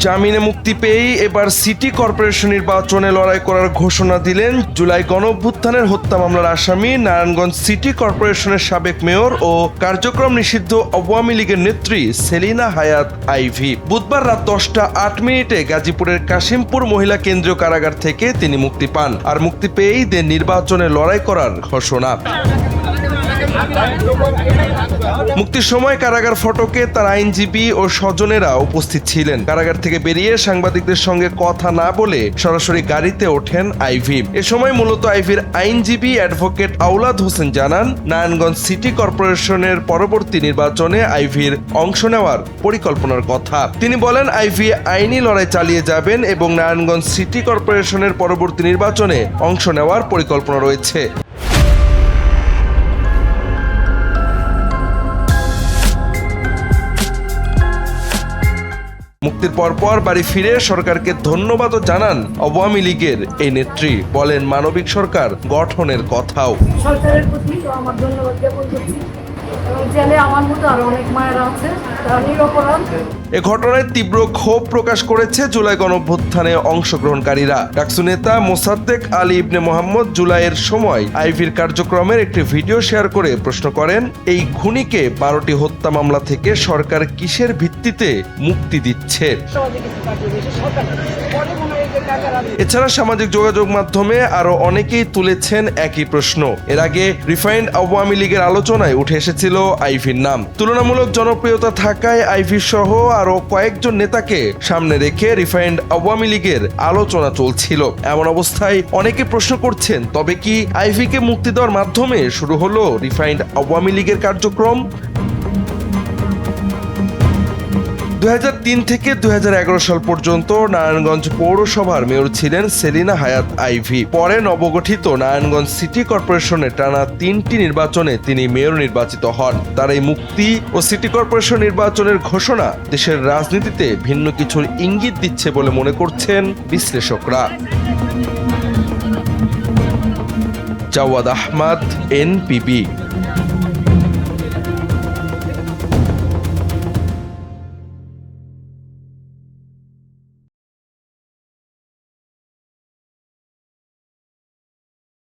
জামিনে মুক্তি পেয়েই এবার সিটি কর্পোরেশন নির্বাচনে লড়াই করার ঘোষণা দিলেন জুলাই গণঅভ্যুত্থানের হত্যা মামলার আসামি নারায়ণগঞ্জ সিটি কর্পোরেশনের সাবেক মেয়র ও কার্যক্রম নিষিদ্ধ আওয়ামী লীগের নেত্রী সেলিনা হায়াৎ আইভী। বুধবার রাত 10:08 গাজীপুরের কাশিমপুর মহিলা কেন্দ্রীয় কারাগার থেকে তিনি মুক্তি পান। আর মুক্তি পেয়েই দেন নির্বাচনে লড়াই করার ঘোষণা। মুক্তির সময় কারাগার ফটকে তার আইনজীবী ও স্বজনেরা উপস্থিত ছিলেন। কারাগার থেকে বেরিয়ে সাংবাদিকদের সঙ্গে কথা না বলে সরাসরি গাড়িতে ওঠেন আইভী। এ সময় মূলত আইভীর আইনজীবী অ্যাডভোকেট আওলাদ হোসেন জানান, নারায়ণগঞ্জ সিটি কর্পোরেশনের পরবর্তী নির্বাচনে আইভীর অংশ নেওয়ার পরিকল্পনার কথা। তিনি বলেন, আইভী আইনি লড়াই চালিয়ে যাবেন এবং নারায়ণগঞ্জ সিটি কর্পোরেশনের পরবর্তী নির্বাচনে অংশ নেওয়ার পরিকল্পনা রয়েছে। মুক্তির পরপর বাড়ি ফিরে সরকারকে ধন্যবাদও জানান আওয়ামী লীগের এই নেত্রী। বলেন, মানবিক সরকার গঠনের কথাও। সরকারের প্রতি আমার ধন্যবাদ জ্ঞাপন করছি। জেলে আমার মতো আরো অনেক মায়েরা আছে, তারা নিরপরাধ। এ ঘটনায় তীব্র ক্ষোভ প্রকাশ করেছে জুলাই গণঅভ্যুত্থানে অংশগ্রহণকারীরা। ডাকসু নেতা মোসাদ্দেক আলী ইবনে মোহাম্মদ জুলাইয়ের সময় আইভীর কার্যক্রমের একটি ভিডিও শেয়ার করে প্রশ্ন করেন, এই খুনিকে 12টি হত্যা মামলা থেকে সরকার কিসের ভিত্তিতে মুক্তি দিচ্ছে? এছাড়া সামাজিক যোগাযোগ মাধ্যমে আরো অনেকেই তুলেছেন একই প্রশ্ন। এর আগে রিফাইন্ড আওয়ামী লীগের আলোচনায় উঠে এসেছিল আইভীর নাম। তুলনামূলক জনপ্রিয়তা থাকায় আইভী সহ আরো কয়েকজন নেতাকে সামনে রেখে রিফাইন্ড আওয়ামী লীগের আলোচনা চলছিল। এমন অবস্থায় অনেকে প্রশ্ন করছেন, তবে কি আইভীকে মুক্তি দেওয়ার মাধ্যমে শুরু হলো রিফাইন্ড আওয়ামী লীগের কার্যক্রম? 2003 থেকে 2011 সাল পর্যন্ত নারায়ণগঞ্জ পৌরসভার মেয়র ছিলেন সেলিনা হায়াৎ আইভী। পরে নবগঠিত নারায়ণগঞ্জ সিটি কর্পোরেশনের টানা 3টি নির্বাচনে তিনি মেয়র নির্বাচিত হন। তার এই মুক্তি ও সিটি কর্পোরেশন নির্বাচনের ঘোষণা দেশের রাজনীতিতে ভিন্ন কিছুর ইঙ্গিত দিচ্ছে বলে মনে করছেন বিশ্লেষকরা। জাওয়াদ আহমদ, NPB।